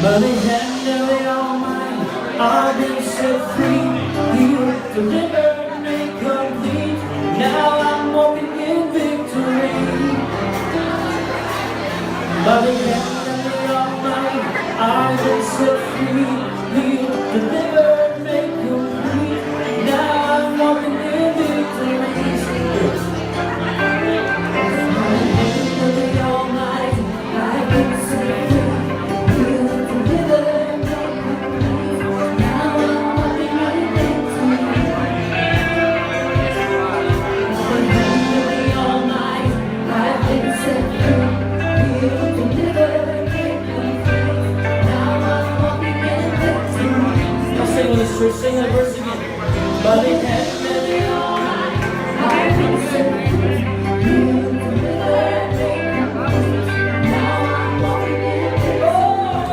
But in hand of all mine, I've been set free, healed, delivered, made complete. Now I'm walking in victory. But in hand of all mine, I've been set free, healed, delivered, made complete. Now I'm walking in victory. Sing that verse again. But it has been all night. I've been set free. Now I'm walking in victory. Oh,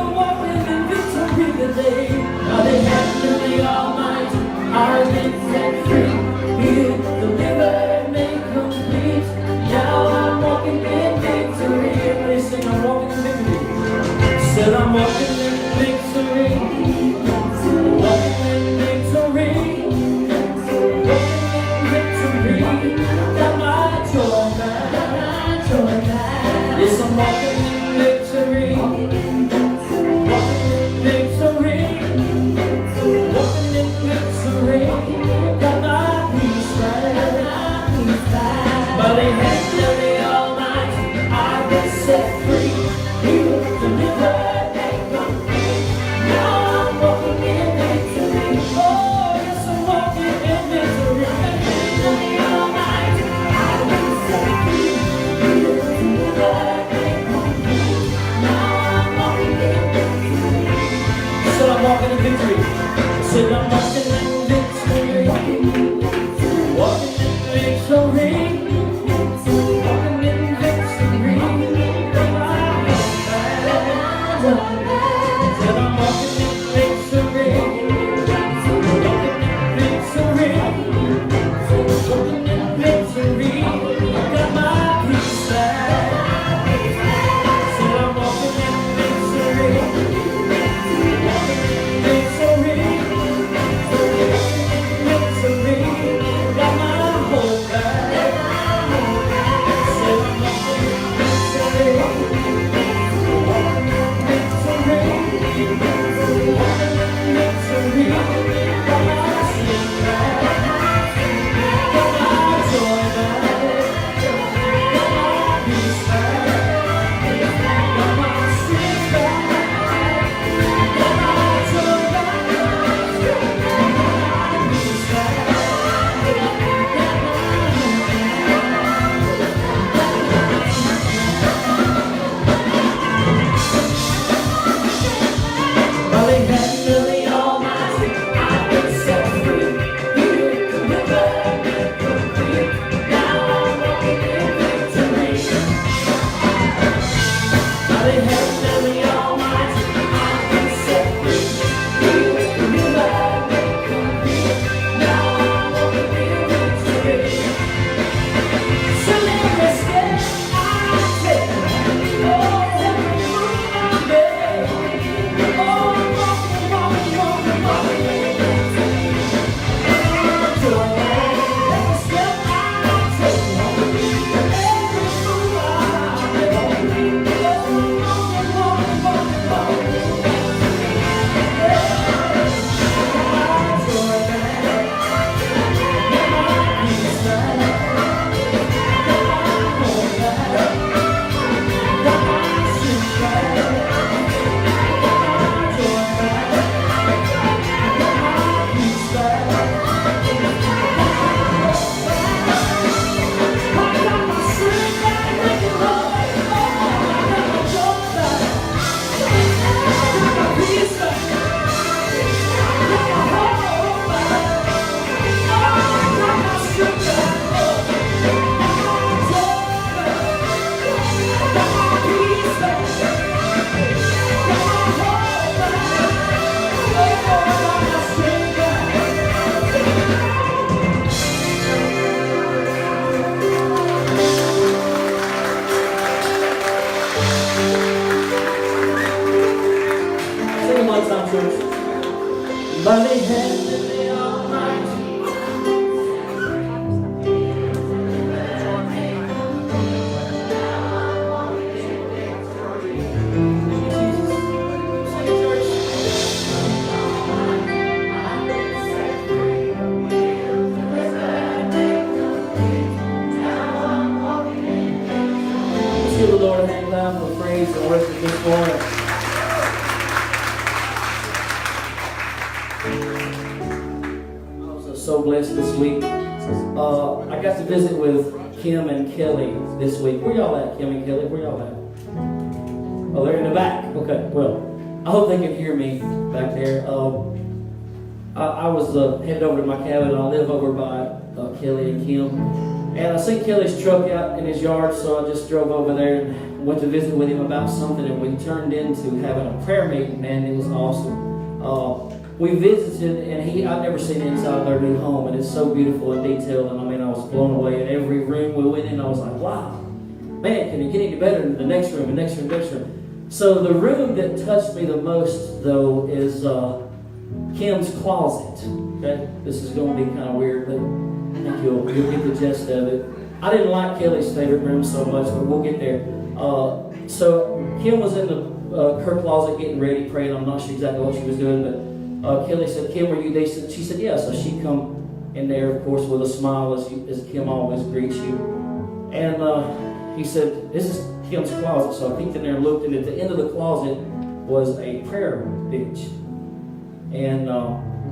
I'm walking in victory today. But it has been all night. I've been set free. Healed, delivered, made complete. Now I'm walking in victory. Everybody sing, I'm walking in victory. Said I'm walking in victory. Yes, I'm walking in victory. Walking in victory. Walking in victory. Got my peace back. But they had to be all night. I've been set free. Healed, delivered, and complete. Now I'm walking in victory. Oh, yes, I'm walking in victory. All night. I've been set free. Healed, delivered. I'm walking in victory. Said I'm walking in victory. Walking in victory. Walking in victory. Walking in victory. Said I'm walking in victory. Walking in victory. Walking in victory. Got my peace back. Said I'm walking in victory. Victory, By the hand of the Almighty. Let's give the Lord a hand clap for praise and worship this morning. So blessed this week. I got to visit with Kim and Kelly this week. Where y'all at, Kim and Kelly? Where y'all at? Oh, they're in the back. Okay, well, I hope they can hear me back there. I was headed over to my cabin, and I live over by Kelly and Kim. And I seen Kelly's truck out in his yard, so I just drove over there and went to visit with him about something, and we turned into having a prayer meeting, man. It was awesome. We visited, and I'd never seen inside their new home, and it's so beautiful and detailed, and I mean, I was blown away. In every room we went in, I was like, wow, man, can it get any better than the next room, the next room, the next room? So the room that touched me the most, though, is Kim's closet. Okay, this is going to be kind of weird, but I think you'll get the gist of it. I didn't like Kelly's favorite room so much, but we'll get there. So Kim was in her closet getting ready, praying. I'm not sure exactly what she was doing, but Kelly said, Kim, were you there? She said, yeah. So she come in there, of course, with a smile as Kim always greets you. And he said, this is Kim's closet. So I peeked in there and looked, and at the end of the closet was a prayer bench. And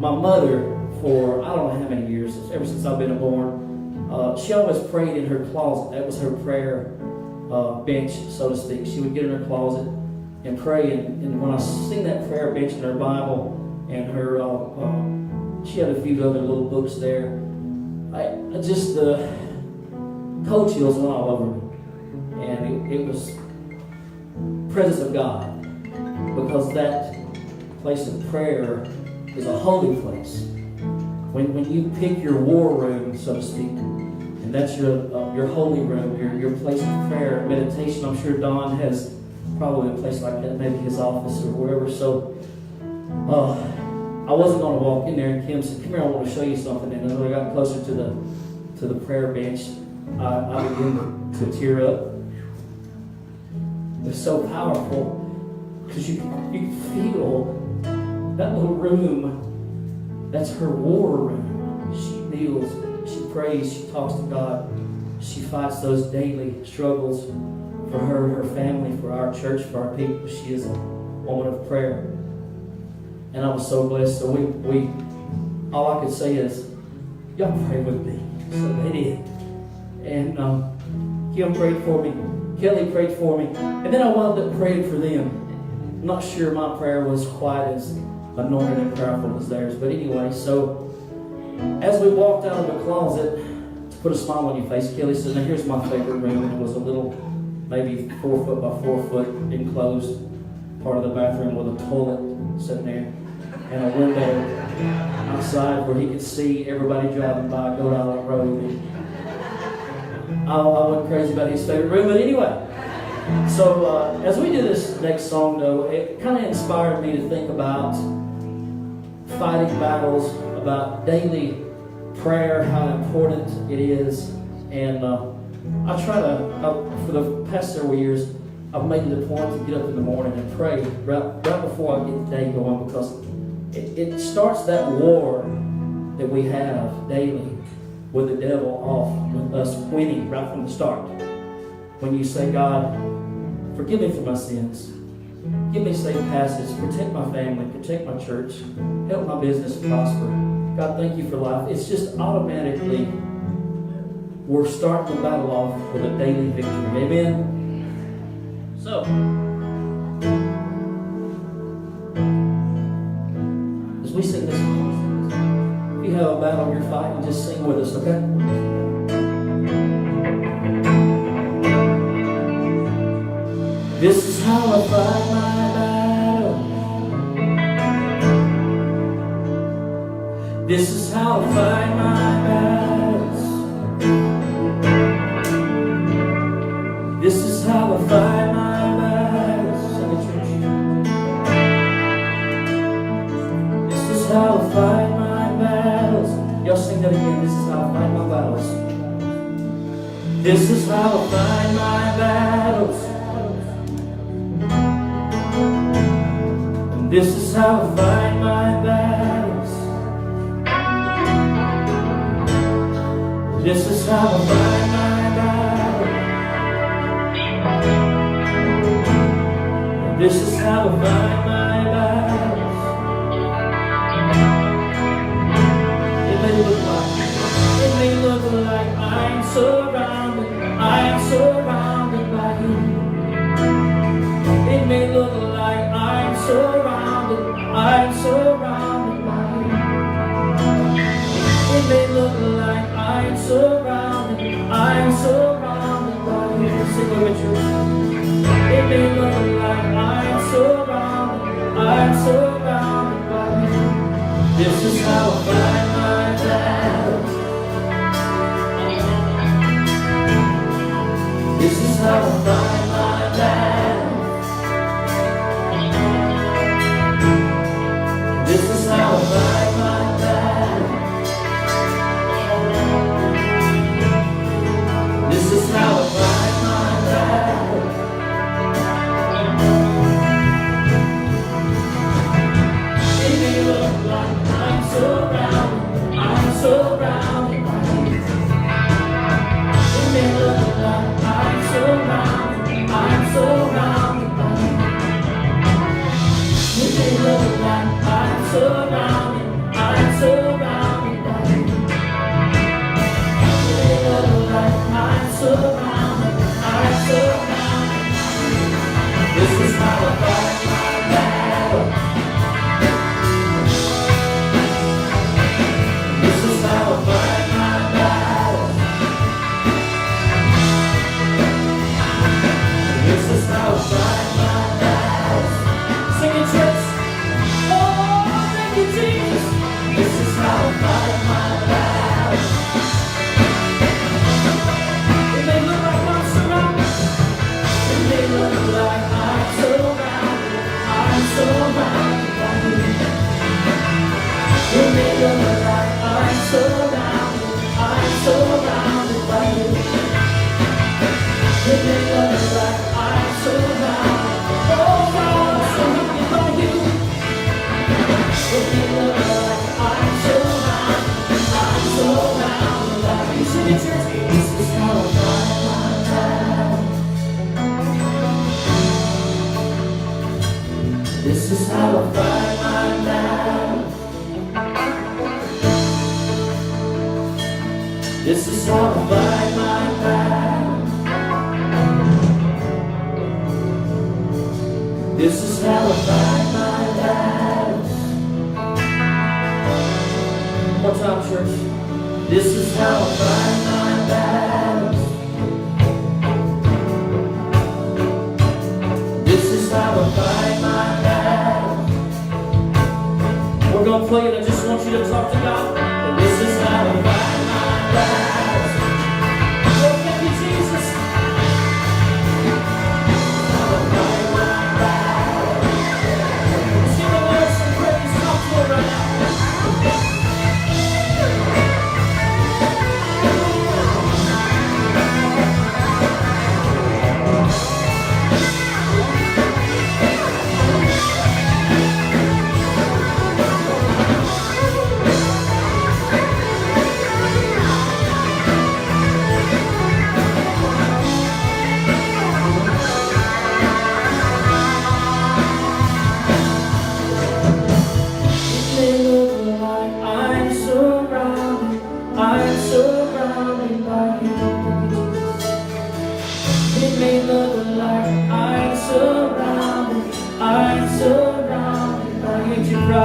my mother, for I don't know how many years, ever since I've been born, she always prayed in her closet. That was her prayer bench, so to speak. She would get in her closet and pray. And when I seen that prayer bench in her Bible, and her, she had a few other little books there. I just, cold chills went all over me. And it was presence of God. Because that place of prayer is a holy place. When you pick your war room, so to speak, and that's your holy room, your place of prayer, meditation. I'm sure Don has probably a place like that, maybe his office or wherever. So, I wasn't going to walk in there, and Kim said, come here, I want to show you something. And as I got closer to the prayer bench, I began to tear up. It was so powerful because you could feel that little room. That's her war room. She kneels, she prays, she talks to God. She fights those daily struggles for her family, for our church, for our people. She is a woman of prayer. And I was so blessed. So we all I could say is, y'all pray with me. So they did. And Kim prayed for me. Kelly prayed for me. And then I wound up praying for them. I'm not sure my prayer was quite as anointed and powerful as theirs. But anyway, so as we walked out of the closet, to put a smile on your face, Kelly said, now here's my favorite room. And it was a little, maybe 4 foot by 4 foot enclosed part of the bathroom with a toilet sitting there. And a window outside where he could see everybody driving by, go down that road. And I went crazy about his favorite room, but anyway. So as we do this next song, though, it kind of inspired me to think about fighting battles, about daily prayer, how important it is. And I try to, for the past several years, I've made it a point to get up in the morning and pray right before I get the day going, because it starts that war that we have daily with the devil off, with us winning right from the start. When you say, God, forgive me for my sins. Give me safe passage. Protect my family. Protect my church. Help my business prosper. God, thank you for life. It's just automatically, we're starting the battle off with a daily victory. Amen? So, as we sing this song, if you have a battle you're fighting, just sing with us, okay? This is how I fight my battle. This is how I fight my battles. This is how I fight my battles. Sing it, church. This is is how I fight my battles. Y'all sing that again. This is how I fight my battles. This is how I fight my battles. And this is how I fight my battles. This is how I fight my battles. And this is how I fight my battles. It may look like I'm surrounded by you. It may look like I'm surrounded by you. It may look like I'm surrounded by you. Sing with me, church. It may look like I'm surrounded by you. This is how I fight my battles. This is how I fight my battles. This is how I fight my battles. This is how I fight my battles. It may look like I'm surrounded by you. It may look like I'm surrounded by you. It may look like I'm surrounded by you. It may look like I'm surrounded by you. This is how I fight my battle. This is how I fight my battle. This is how I fight my battles. Sing it, church. Oh, thank you, Jesus. This is how I fight my battles. It may look like I'm surrounded. It may look like I'm surrounded by you. It may look like I'm surrounded by you. It may look like I'm surrounded, surrounded by you. It may look like I'm surrounded by you. Sing it, church. This is how I fight my battle. This is how I fight my battle. This is how I fight my battle. This is how I fight my battles. One more time, church. This is how I fight my battles. This is how I fight my battles. We're going to play it. I just want you to talk to God. This is how I fight my battles. Oh, thank you, Jesus. How I fight my battles. Let's give the Lord some praise. Talk to Him right now.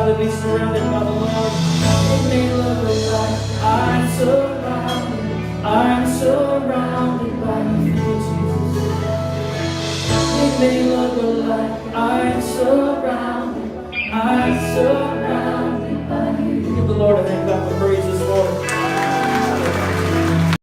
To be surrounded by the Lord. It may look like I'm surrounded by you, Jesus. It may look like I'm surrounded by you. Give the Lord a hand clap of praise this morning.